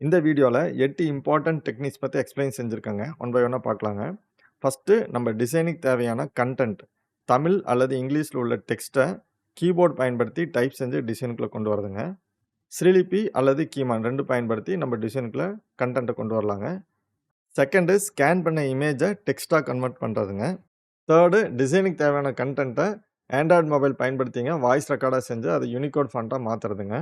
இந்த வீடியோல 8 important techniques பத்தி எக்ஸ்பிளைன் செஞ்சிருக்கேங்க. ஒன் பை ஒன்னா பார்க்கலாங்க. ஃபர்ஸ்ட்டு நம்ம டிசைனிங் தேவையான கன்டென்ட். தமிழ் அல்லது இங்கிலீஷ்ல உள்ள டெக்ஸ்ட்ட கீபோர்ட் பயன்படுத்தி டைப் செஞ்சு டிசைனுக்குள்ள கொண்டு வரதுங்க. ஸ்ரீலிபி அல்லது கீமான் 2 பயன்படுத்தி நம்ம டிசைனுக்குள்ள கன்டென்ட்ட கொண்டு வரலாங்க. செகண்டு ஸ்கேன் பண்ண இமேஜ டெக்ஸ்ட்டா கன்வெர்ட் பண்றதுங்க. தேர்டு டிசைனுக்கு தேவையான கன்டென்ட்ட ஆண்ட்ராய்டு மொபைல் பயன்படுத்திங்க வாய்ஸ் ரெக்கார்டா செஞ்சு அதை யூனிகோட் ஃபாண்ட்டா மாத்துறதுங்க.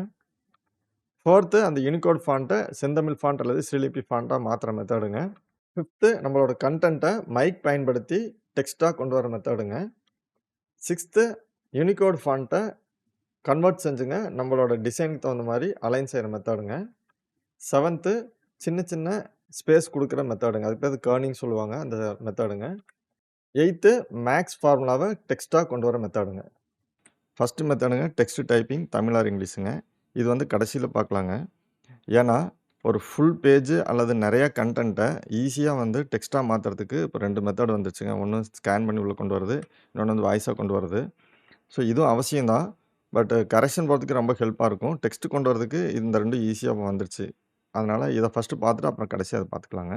ஃபோர்த்து அந்த யூனிகோட் ஃபாண்ட்ட செந்தமிழ் ஃபாண்ட் அல்லது ஸ்ரீலிபி ஃபாண்ட்டா மாத்துற மெத்தடுங்க. ஃபிஃப்த்து நம்மளோட கன்டென்ட்ட மைக் பயன்படுத்தி டெக்ஸ்ட்டா கொண்டு வர மெத்தடுங்க. சிக்ஸ்த்து யூனிகோட் ஃபாண்ட்ட கன்வெர்ட் செஞ்சுங்க நம்மளோட டிசைனுக்கு தகுந்த மாரி அலைன் செய்ற மெத்தடுங்க. செவன்த்து சின்ன சின்ன ஸ்பேஸ் குடுக்குற மெத்தடுங்க. அதுக்கு பேரு கர்னிங் சொல்லுவாங்க. அந்த மெத்தடுங்க. எய்த்து மேக்ஸ் ஃபார்முலாவ டெக்ஸ்ட்டா கொண்டு வர மெத்தடுங்க. ஃபர்ஸ்ட் மெத்தடுங்க டெக்ஸ்ட் டைப்பிங் தமிழ் ஆர் இங்கிலீஷுங்க. இது வந்து கடைசியில பார்க்கலாங்க. ஏன்னா, ஒரு ஃபுல் பேஜ் அல்லது நெறைய கன்டென்ட்ட ஈஸியா வந்து டெக்ஸ்ட்டா மாத்துறதுக்கு இப்ப 2 மெத்தட் வந்துருச்சுங்க. ஒண்ணு ஸ்கேன் பண்ணி உள்ள கொண்டு வரது. இன்னொன்னு வந்து வாய்ஸா கொண்டு வரது. ஸோ இதுவும் அவசியம் தான். பட் கரெக்ஷன் போடுறதுக்கு ரொம்ப ஹெல்ப்பா இருக்கும். டெக்ஸ்ட் கொண்டு வரதுக்கு இந்த 2ம் ஈஸியா வந்துருச்சு. அதனால இத ஃபர்ஸ்ட்டு பார்த்துட்டு அப்புறம் கடைசியா அத பார்த்துக்கலாங்க.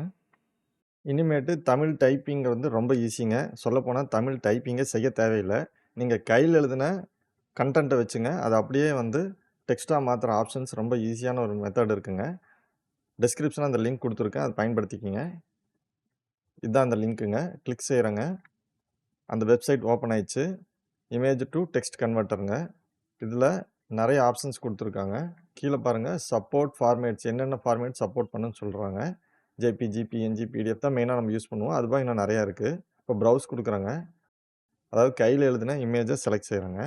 இனிமேட்டு தமிழ் டைப்பிங் வந்து ரொம்ப ஈஸிங்க. சொல்லப்போனா தமிழ் டைப்பிங்கே செய்ய தேவையில்ல. நீங்க கையில எழுதின கன்டென்ட்ட வச்சுங்க, அத அப்படியே வந்து டெக்ஸ்ட்டா மாத்துற ஆப்ஷன்ஸ் ரொம்ப ஈஸியான ஒரு மெத்தட் இருக்குங்க. டிஸ்கிரிப்ஷன்ல அந்த லிங்க் குடுத்துருக்கேன். அத பயன்படுத்திக்கங்க. இதான் அந்த லிங்க்குங்க. கிளிக் செய்றேங்க. அந்த வெப்சைட் ஓப்பன் ஆயிடுச்சு. இமேஜ் டூ டெக்ஸ்ட் கன்வெர்ட்டர்ங்க. இதுல நெறைய ஆப்ஷன்ஸ் குடுத்துருக்காங்க. கீழ பாருங்க சப்போர்ட் ஃபார்மேட்ஸ் என்னென்ன ஃபார்மேட் சப்போர்ட் பண்ணுன்னு சொல்றாங்க. ஜேபிஜி, பிஎன்ஜி, பிடிஎஃப் தான் மெயினா நம்ம யூஸ் பண்ணுவோம். அது போக இன்னும் நெறைய இருக்கு. இப்போ ப்ரௌஸ் குடுக்குறேங்க. அதாவது கையில எழுதின இமேஜ செலக்ட் செய்றேங்க.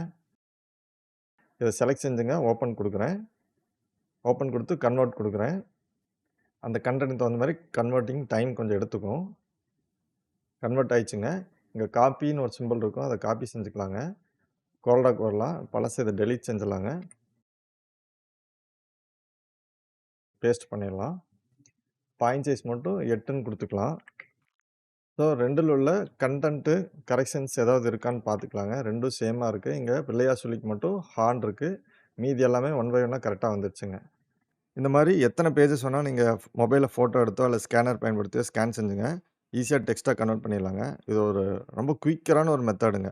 இத செலக்ட் செஞ்சுங்க. ஓப்பன் குடுக்குறேன். ஓப்பன் குடுத்து கன்வெர்ட் குடுக்குறேன். அந்த கன்டென்ட்க்கு தகுந்த மாரி கன்வெர்ட்டிங் டைம் கொஞ்சம் எடுத்துக்கும். கன்வெர்ட் ஆயிடுச்சுங்க. இங்க காப்பின்னு ஒரு சிம்பல் இருக்கும். அத காப்பி செஞ்சுக்கலாங்க. கோல்டாக்கு வரலாம். பழச இத டெலீட் செஞ்சிடலாங்க. பேஸ்ட் பண்ணிடலாம். பாயிண்ட் சைஸ் மட்டும் 8ன்னு குடுத்துக்கலாம். ஸோ 2ல உள்ள கன்டென்ட் கரெக்ஷன்ஸ் ஏதாவது இருக்கான்னு பார்த்துக்கலாங்க. 2ம் சேமா இருக்கு. இங்க பிள்ளையார் சொல்லிக்கு மட்டும் ஹார்ன் இருக்கு. மீதி எல்லாமே ஒன் பை ஒன்னா கரெக்ட்டா வந்துருச்சுங்க. இந்த மாரி எத்தன பேஜஸ் வேணா நீங்க மொபைல்ல ஃபோட்டோ எடுத்தோ அல்ல ஸ்கேனர் பயன்படுத்தியோ ஸ்கேன் செஞ்சுங்க. ஈஸியா டெக்ஸ்ட்டா கன்வெர்ட் பண்ணிடலாங்க. இது ஒரு ரொம்ப குயிக்கரான ஒரு மெத்தடுங்க.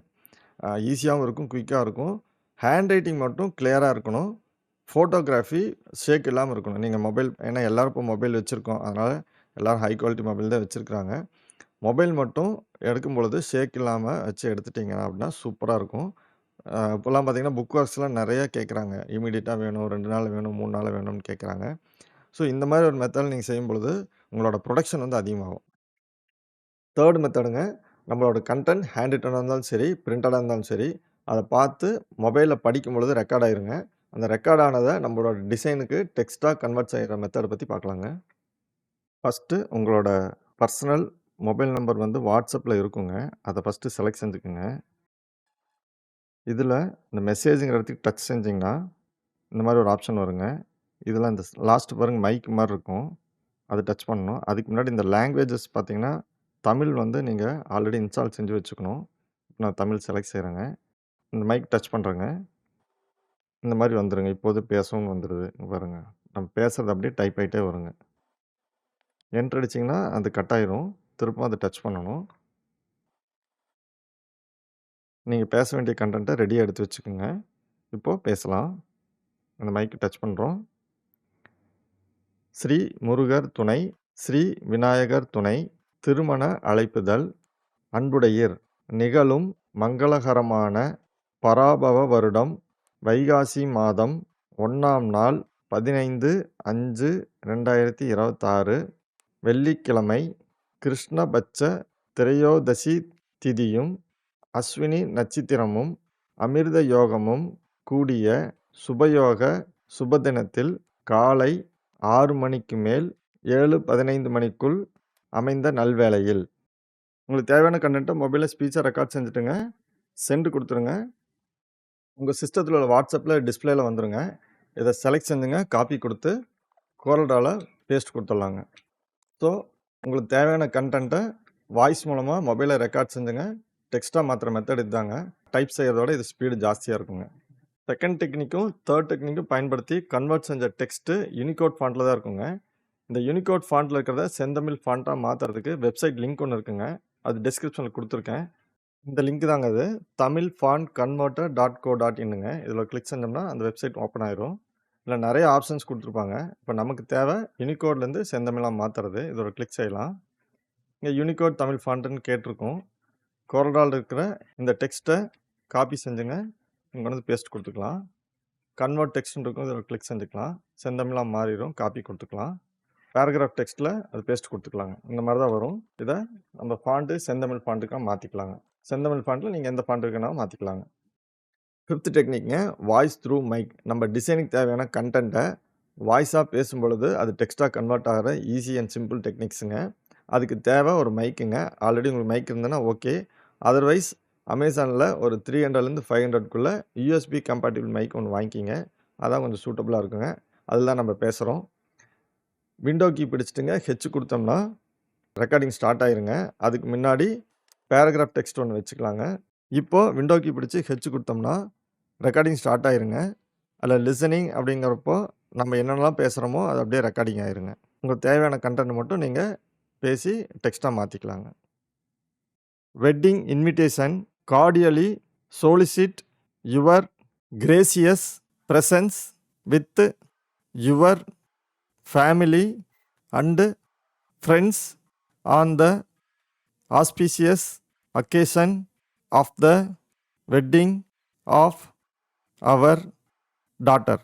ஈஸியாவும் இருக்கும், குயிக்கா இருக்கும். ஹேண்ட் ரைட்டிங் மட்டும் கிளியரா இருக்கணும். ஃபோட்டோகிராஃபி ஷேக் இல்லாம இருக்கணும். நீங்க மொபைல் ஏன்னா எல்லாரும் இப்போ மொபைல் வச்சிருக்கோம். அதனால எல்லாரும் ஹை குவாலிட்டி மொபைல் தான் வச்சிருக்காங்க. மொபைல் மட்டும் எடுக்கும்பொழுது ஷேக் இல்லாம வச்சு எடுத்துட்டீங்க அப்படின்னா சூப்பரா இருக்கும். இப்போலாம் பார்த்தீங்கன்னா, புக் ஒர்க்ஸ்லாம் நெறைய கேட்குறாங்க. இமிடியேட்டா வேணும், 2 நாள்ல வேணும், 3 நாள்ல வேணும்னு கேட்குறாங்க. ஸோ இந்த மாரி ஒரு மெத்தட்ல நீங்க செய்யும்பொழுது, உங்களோட புரொடக்ஷன் வந்து அதிகமாகும். 3 மெத்தடுங்க. நம்மளோட கன்டென்ட் ஹேண்ட் ரிட்டனா இருந்தாலும் சரி, பிரிண்டடா இருந்தாலும் சரி, அத பார்த்து மொபைல்ல படிக்கும்பொழுது ரெக்கார்ட் ஆயிருங்க. அந்த ரெக்கார்ட் ஆனத நம்மளோட டிசைனுக்கு டெக்ஸ்ட்டா கன்வெர்ட் செய்ற மெத்தட பத்தி பார்க்கலாங்க. ஃபர்ஸ்ட்டு உங்களோட பர்சனல் மொபைல் நம்பர் வந்து WhatsAppல இருக்குங்க. அத ஃபர்ஸ்ட்டு செலக்ட் செஞ்சுக்கங்க. இதுல இந்த மெசேஜ்ங்கிற இடத்துக்கு டச் செஞ்சீங்கன்னா, இந்த மாரி ஒரு ஆப்ஷன் வருங்க. இதுல இந்த லாஸ்ட் பாருங்க மைக் மாரி இருக்கும். அத டச் பண்ணணும். அதுக்கு முன்னாடி இந்த லாங்குவேஜஸ் பார்த்தீங்கன்னா, தமிழ் வந்து நீங்க ஆல்ரெடி இன்ஸ்டால் செஞ்சு வச்சுக்கணும். நான் தமிழ் செலக்ட் செய்றேங்க. இந்த மைக் டச் பண்றேங்க. இந்த மாரி வந்துருங்க. இப்போது பேசவும்னு வந்துருது. இங்க பாருங்க. நம்ம பேசுறது அப்படியே டைப் ஆயிட்டே வருங்க. என்டர் அடிச்சீங்கன்னா, அது கட் ஆயிரும். திரும்பவும் அத டச் பண்ணணும். நீங்க பேச வேண்டிய கன்டென்ட்ட ரெடியா எடுத்து வச்சுக்கோங்க. இப்போ பேசலாம். அந்த மைக்க டச் பண்றோம். ஸ்ரீ முருகர் துணை, ஸ்ரீ விநாயகர் துணை, திருமண அழைப்பிதழ், அன்புடையீர் நிகழும் மங்களகரமான பராபவ வருடம் வைகாசி மாதம் 1ஆம் நாள் 15/5/2026 வெள்ளிக்கிழமை கிருஷ்ணபட்ச திரையோதசி திதியும் அஸ்வினி நட்சத்திரமும் அமிர்த யோகமும் கூடிய சுபயோக சுபதினத்தில் காலை 6 மணிக்கு மேல் 7:15 மணிக்குள் அமைந்த நல்வேளையில் உங்களுக்கு தேவையான கன்டென்ட்ட மொபைல்ல ஸ்பீச்சா ரெக்கார்ட் செஞ்சுட்டுங்க. சென்ட் குடுத்துருங்க. உங்க சிஸ்டத்துல உள்ள WhatsAppல டிஸ்ப்ளேல வந்துருங்க. இத செலக்ட் செஞ்சுங்க. காப்பி குடுத்து CorelDrawல பேஸ்ட் குடுத்துடலாங்க. ஸோ உங்களுக்கு தேவையான கன்டென்ட்ட வாய்ஸ் மூலமா மொபைல்ல ரெக்கார்ட் செஞ்சுங்க. டெக்ஸ்ட்டா மாத்துற மெத்தட் இதாங்க. டைப் செய்றத விட இது ஸ்பீடு ஜாஸ்தியா இருக்குங்க. செகண்ட் டெக்னிக்கும், தேர்ட் டெக்னிக்கும் பயன்படுத்தி கன்வெர்ட் செஞ்ச டெக்ஸ்ட் யூனிகோட் ஃபாண்ட்ல தான் இருக்குங்க. இந்த யூனிகோட் ஃபாண்ட்ல இருக்கிறத செந்தமிழ் ஃபாண்ட்டா மாத்துறதுக்கு வெப்சைட் லிங்க் ஒண்ணு இருக்குங்க. அது டிஸ்கிரிப்ஷன்ல குடுத்துருக்கேன். இந்த லிங்க் தாங்க அது. tamilfontconverter.co.inங்க. இதில கிளிக் செஞ்சோம்னா அந்த வெப்சைட் ஓப்பன் ஆயிரும். இதில நெறைய ஆப்ஷன்ஸ் குடுத்துருப்பாங்க. இப்ப நமக்கு தேவை யூனிகோட்லேருந்து செந்தமிழா மாத்துறது. இத ஒரு கிளிக் செய்யலாம். இங்க யூனிகோட் தமிழ் ஃபாண்ட்ன்னு கேட்டிருக்கும். CorelDRAWல இருக்கிற இந்த டெக்ஸ்ட்ட காப்பி செஞ்சுங்க. இங்க வந்து பேஸ்ட் குடுத்துக்கலாம். கன்வெர்ட் டெக்ஸ்ட்ன்னு இருக்கும். இதில கிளிக் செஞ்சுக்கலாம். செந்தமிழா மாறிரும். காப்பி குடுத்துக்கலாம். பேராகிராஃப் டெக்ஸ்ட்ல அது பேஸ்ட் குடுத்துக்கலாங்க. இந்த மாரி தான் வரும். இத நம்ம ஃபாண்ட் செந்தமிழ் ஃபாண்ட்டுக்கா மாத்திக்கலாங்க. செந்தமிழ் ஃபாண்ட்ல நீங்க எந்த ஃபாண்ட் வேணாலும் மாத்திக்கலாங்க. 5த் டெக்னிக்ங்க வாய்ஸ் த்ரூ மைக். நம்ம டிசைனுக்கு தேவையான கன்டென்ட்ட வாய்ஸா பேசும்பொழுது அது டெக்ஸ்ட்டா கன்வெர்ட் ஆகுற ஈஸி அண்ட் சிம்பிள் டெக்னிக்ஸுங்க. அதுக்கு தேவை ஒரு மைக்குங்க. ஆல்ரெடி உங்களுக்கு மைக் இருந்ததுன்னா ஓகே. அதர்வைஸ் அமேசான்ல ஒரு 300லேருந்து 500க்குள்ள யூஎஸ்பி கம்பேட்டிபிள் மைக் ஒண்ணு வாங்கிக்கிங்க. அதான் கொஞ்சம் சூட்டபிளா இருக்குங்க. அதுல தான் நம்ம பேசுறோம். விண்டோ கீ பிடிச்சுட்டுங்க ஹெச் குடுத்தோம்னா ரெக்கார்டிங் ஸ்டார்ட் ஆயிருங்க. அதுக்கு முன்னாடி பேராகிராஃப் டெக்ஸ்ட் ஒண்ணு வச்சுக்கலாங்க. இப்போ விண்டோ கீ பிடிச்சு ஹெச் குடுத்தோம்னா ரெக்கார்டிங் ஸ்டார்ட் ஆயிருங்க. அதுல லிசனிங் அப்படிங்கிறப்போ நம்ம என்னென்னலாம் பேசுறோமோ அது அப்படியே ரெக்கார்டிங் ஆயிருங்க. உங்களுக்கு தேவையான கன்டென்ட் மட்டும் நீங்க பேசி டெக்ஸ்ட்டா மாத்திக்கலாங்க. Wedding invitation cordially solicit your gracious presence with your family and friends on the auspicious occasion of the wedding of our daughter.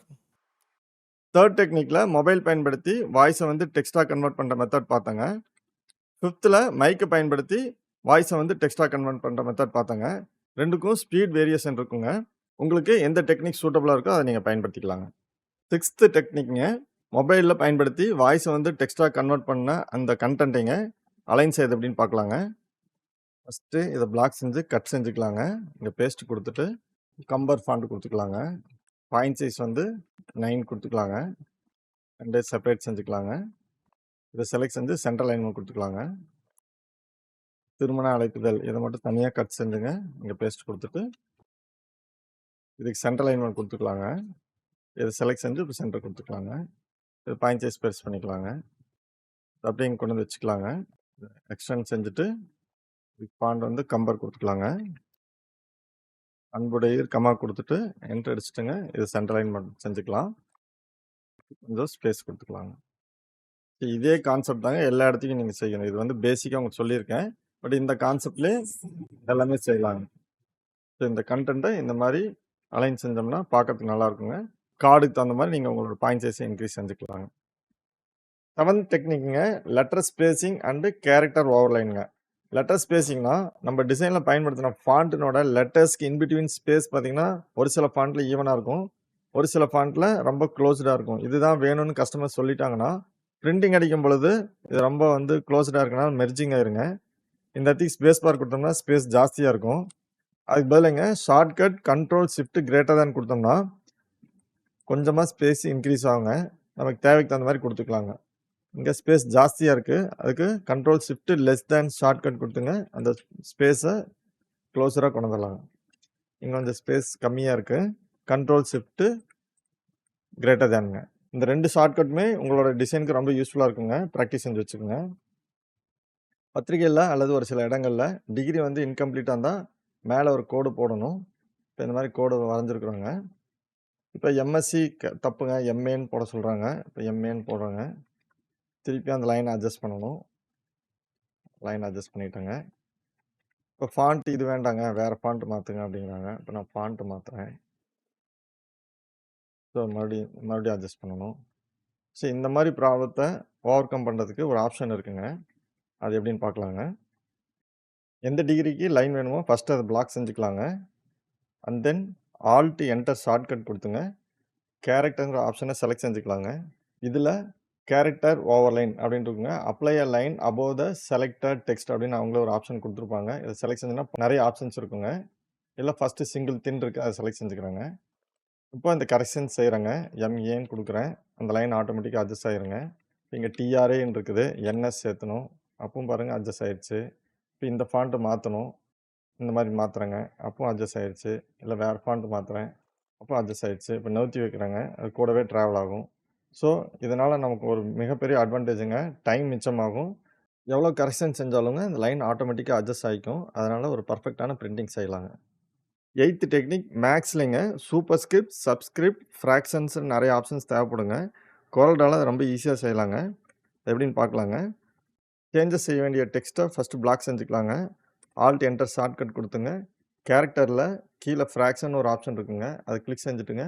3rd டெக்னிக்ல மொபைல் பயன்படுத்தி வாய்ஸ வந்து டெக்ஸ்ட்டா கன்வெர்ட் பண்ற மெத்தட் பார்த்தோங்க. 5த்ல மைக்க பயன்படுத்தி வாய்ஸ வந்து டெக்ஸ்ட்டா கன்வெர்ட் பண்ற மெத்தட் பார்த்தோங்க. 2க்கும் ஸ்பீட் வேரியேஷன் இருக்குங்க. உங்களுக்கு எந்த டெக்னிக் சூட்டபிளா இருக்கோ அத நீங்க பயன்படுத்திக்கலாங்க. 6த் டெக்னிக்ங்க மொபைல்ல பயன்படுத்தி வாய்ஸ வந்து டெக்ஸ்ட்டா கன்வெர்ட் பண்ண அந்த கன்டென்ட்டைங்க அலைன் செய்றது எப்படின்னு பார்க்கலாங்க. ஃபர்ஸ்ட்டு இத பிளாக் செஞ்சு கட் செஞ்சுக்கலாங்க. இங்க பேஸ்ட் குடுத்துட்டு கம்பர் ஃபாண்ட் குடுத்துக்கலாங்க. பாயிண்ட் சைஸ் வந்து 9 குடுத்துக்கலாங்க. 2 செப்பரேட் செஞ்சுக்கலாங்க. இத செலக்ட் செஞ்சு சென்டர் அலைன்மென்ட் குடுத்துக்கலாங்க. திருமண அழைப்பிதழ் இத மட்டும் தனியா கட் செஞ்சுங்க. இங்க பேஸ்ட் குடுத்துட்டு இதுக்கு சென்டர் அலைன்மென்ட் குடுத்துக்கலாங்க. இத செலக்ட் செஞ்சு இப்ப சென்டர் குடுத்துக்கலாங்க. இது பாயிண்ட் சைஸ் பெருசு பண்ணிக்கலாங்க. அப்படியே இங்க கொண்டு வந்து வச்சுக்கலாங்க. எக்ஸ்டெண்ட் செஞ்சுட்டு ஃபாண்ட் வந்து கம்பர் குடுத்துக்கலாங்க. அன்புடைய கமா குடுத்துட்டு என்டர் அடிச்சுட்டுங்க. இது சென்டர் அலைன்மென்ட் செஞ்சுக்கலாம். கொஞ்சம் ஸ்பேஸ் குடுத்துக்கலாங்க. இதே கான்செப்ட் தாங்க எல்லா இடத்துக்கும் நீங்க செய்யணும். இது வந்து பேசிக்கா உங்களுக்கு சொல்லியிருக்கேன். பட் இந்த கான்செப்ட்லயே எல்லாமே செய்யலாங்க. இந்த கன்டென்ட்ட இந்த மாரி அலைன் செஞ்சோம்னா பார்க்கறதுக்கு நல்லா இருக்குங்க. கார்டுக்கு தகுந்த மாரி நீங்க உங்களோட பாயிண்ட் சைஸ இன்கிரீஸ் செஞ்சுக்கலாங்க. 7த் டெக்னிக்ங்க லெட்டர் ஸ்பேசிங் அண்ட் கேரக்டர் ஓவர்லைன்ங்க. லெட்டர் ஸ்பேசிங்னா நம்ம டிசைன்ல பயன்படுத்தின ஃபாண்ட்னோட லெட்டர்ஸ்க்கு இன் பிட்வீன் ஸ்பேஸ் பார்த்தீங்கன்னா, ஒரு சில ஃபாண்ட்ல ஈவனா இருக்கும். ஒரு சில ஃபாண்ட்ல ரொம்ப குளோஸ்டா இருக்கும். இதுதான் வேணும்னு கஸ்டமர் சொல்லிட்டாங்கன்னா, பிரிண்டிங் அடிக்கும் பொழுது இது ரொம்ப வந்து குளோஸ்டா இருக்கனால மெர்ஜிங் ஆயிருங்க. இந்த இடத்துக்கு ஸ்பேஸ் பார் குடுத்தோம்னா ஸ்பேஸ் ஜாஸ்தியா இருக்கும். அதுக்கு பதிலாங்க shortcut control shift greater than குடுத்தோம்னா, கொஞ்சமா ஸ்பேஸ் இன்கிரீஸ் ஆகுங்க. நமக்கு தேவைக்கு தகுந்த மாரி குடுத்துக்கலாங்க. இங்க ஸ்பேஸ் ஜாஸ்தியா இருக்கு. அதுக்கு control shift less than shortcut குடுத்துங்க. அந்த ஸ்பேஸ க்ளோஸரா கொண்டு வந்துடலாங்க. இங்க கொஞ்சம் ஸ்பேஸ் கம்மியா இருக்கு. கண்ட்ரோல் ஷிஃப்ட் கிரேட்டர் தேன்ங்க. இந்த 2 ஷார்ட்கட்டுமே உங்களோட டிசைனுக்கு ரொம்ப யூஸ்ஃபுல்லா இருக்குங்க. பிராக்டிஸ் செஞ்சு வச்சுக்கோங்க. பத்திரிகையில அல்லது ஒரு சில இடங்கள்ல டிகிரி வந்து இன்கம்ப்ளீட்டா இருந்தா மேல ஒரு கோடு போடணும். இப்ப இந்த மாரி கோடு வரைஞ்சிருக்கிறோங்க. இப்ப எம்எஸ்சி தப்புங்க. எம்ஏன்னு போட சொல்றாங்க. இப்ப எம்ஏன்னு போடுறோங்க. திருப்பி அந்த லைன அட்ஜஸ்ட் பண்ணணும். லைன் அட்ஜஸ்ட் பண்ணிட்டேங்க. இப்ப ஃபாண்ட் இது வேண்டாங்க. வேற ஃபாண்ட் மாத்துங்க அப்படிங்கிறாங்க. இப்ப நான் ஃபாண்ட் மாத்துறேன். ஸோ மறுபடியும் அட்ஜஸ்ட் பண்ணணும். ஸோ இந்த மாரி ப்ராப்ளத்த ஓவர் கம் பண்றதுக்கு ஒரு ஆப்ஷன் இருக்குங்க. அது எப்படின்னு பார்க்கலாங்க. எந்த டிகிரிக்கு லைன் வேணுமோ ஃபர்ஸ்ட் அத பிளாக் செஞ்சுக்கலாங்க. And then alt enter shortcut குடுத்துங்க. கேரக்டர்ங்கிற ஆப்ஷன செலக்ட் செஞ்சுக்கலாங்க. இதுல கேரக்டர் ஓவர்லைன் அப்படின்னு இருக்குங்க. Apply a line above the selected text அப்படின்னு அவங்களே ஒரு ஆப்ஷன் குடுத்துருப்பாங்க. இத செலக்ட் செஞ்சோம்னா நெறைய ஆப்ஷன்ஸ் இருக்குங்க. இதுல ஃபர்ஸ்ட் சிங்கிள் தின் இருக்கு. அத செலக்ட் செஞ்சுக்கிறேங்க. இப்போ இந்த கரெக்ஷன் செய்றேங்க. எம்ஏன்னு குடுக்குறேன். அந்த லைன் ஆட்டோமேட்டிக்கா அட்ஜஸ்ட் ஆயிருங்க. இங்க டிஆர்ஏன்னு இருக்குது. என்எஸ் சேர்த்தணும். அப்பவும் பாருங்க அட்ஜஸ்ட் ஆயிருச்சு. இப்ப இந்த ஃபாண்ட் மாத்தணும். இந்த மாரி மாத்துறேங்க. அப்பவும் அட்ஜஸ்ட் ஆயிருச்சு. இல்ல வேற ஃபாண்ட் மாத்துறேன். அப்போ அட்ஜஸ்ட் ஆயிருச்சு. இப்ப நவுத்தி வைக்கிறேங்க. அது கூடவே டிராவல் ஆகும். ஸோ, இதனால நமக்கு ஒரு மிகப்பெரிய அட்வான்டேஜுங்க. டைம் மிச்சமாகும். எவ்வளோ கரெக்ஷன் செஞ்சாலுங்க இந்த லைன் ஆட்டோமேட்டிக்கா அட்ஜஸ்ட் ஆயிக்கும். அதனால ஒரு பெர்ஃபெக்ட்டான பிரிண்டிங் செய்யலாங்க. 8த் டெக்னிக் மேக்ஸ்லிங்க சூப்பர்ஸ்கிரிப்ட், சப்ஸ்கிரிப்ட், ஃபிராக்ஷன்ஸ்ன்னு நெறைய ஆப்ஷன்ஸ் தேவைப்படுங்க. CorelDRAWல ரொம்ப ஈஸியா செய்யலாங்க. எப்படின்னு பார்க்கலாங்க. சேஞ்சஸ் செய்ய வேண்டிய டெக்ஸ்ட்ட ஃபர்ஸ்ட்டு பிளாக் செஞ்சுக்கலாங்க. ஆல்ட் என்டர் ஷார்ட்கட் குடுத்துங்க. கேரக்டர்ல கீழ ஃபிராக்ஷன் ஒரு ஆப்ஷன் இருக்குங்க. அத கிளிக் செஞ்சுட்டுங்க.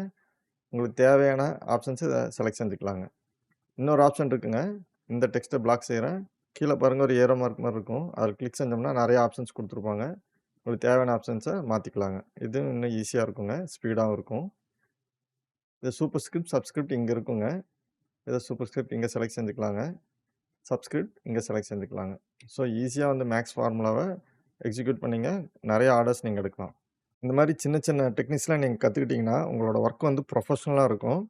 உங்களுக்கு தேவையான ஆப்ஷன்ஸ இத செலக்ட் செஞ்சுக்கலாங்க. இன்னொரு ஆப்ஷன் இருக்குங்க. இந்த டெக்ஸ்ட்ட பிளாக் செய்றேன். கீழ பாருங்க ஒரு ஏரோ மார்க் மாரி இருக்கும். அத கிளிக் செஞ்சோம்னா நெறைய ஆப்ஷன்ஸ் குடுத்துருப்பாங்க. உங்களுக்கு தேவையான ஆப்ஷன்ஸ மாத்திக்கலாங்க. இது இன்னும் ஈஸியா இருக்குங்க. ஸ்பீடாவும் இருக்கும். இது சூப்பர்ஸ்கிரிப்ட், சப்ஸ்கிரிப்ட் இங்க இருக்குங்க. இத சூப்பர்ஸ்கிரிப்ட் இங்க செலக்ட் செஞ்சுக்கலாங்க. சப்ஸ்கிரிப்ட் இங்க செலக்ட் செஞ்சுக்கலாங்க. ஸோ ஈஸியா வந்து மேக்ஸ் ஃபார்முலாவ எக்ஸிக்யூட் பண்ணீங்க. நெறைய ஆர்டர்ஸ் நீங்க எடுக்கலாம். இந்த மாரி சின்ன சின்ன டெக்னிக்ஸ்லாம் நீங்க கத்துக்கிட்டீங்கன்னா, உங்களோட ஒர்க் வந்து ப்ரொஃபஷனலா இருக்கும்.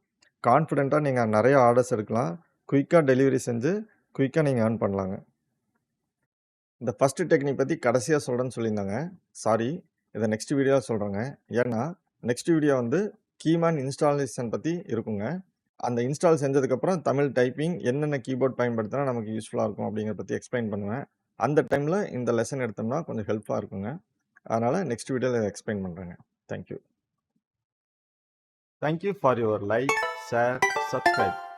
கான்ஃபிடென்ட்டா நீங்க நெறைய ஆர்டர்ஸ் எடுக்கலாம். குயிக்கா டெலிவரி செஞ்சு, குயிக்கா நீங்க ஏர்ன் பண்ணலாங்க. இந்த ஃபர்ஸ்ட் டெக்னிக் பத்தி கடைசியா சொல்றேன்னு சொல்லியிருந்தேங்க. சாரி. இத நெக்ஸ்ட் வீடியோல சொல்றேங்க. ஏன்னா, நெக்ஸ்ட் வீடியோ வந்து கீமேன் இன்ஸ்டாலேஷன் பத்தி இருக்குங்க. அந்த இன்ஸ்டால் செஞ்சதுக்கப்புறம் தமிழ் டைப்பிங் என்னென்ன கீபோர்ட் பயன்படுத்தினா நமக்கு யூஸ்ஃபுல்லா இருக்கும் அப்படிங்கிறத பத்தி எக்ஸ்ப்ளைன் பண்ணுவேன். அந்த டைம்ல இந்த லெசன் எடுத்தோம்னா கொஞ்சம் ஹெல்ப்ஃபுல்லா இருக்குங்க. அதனால நெக்ஸ்ட் வீடியோல இத எக்ஸ்ப்ளைன் பண்றேங்க. Thank you. Thank you for your like, share, subscribe.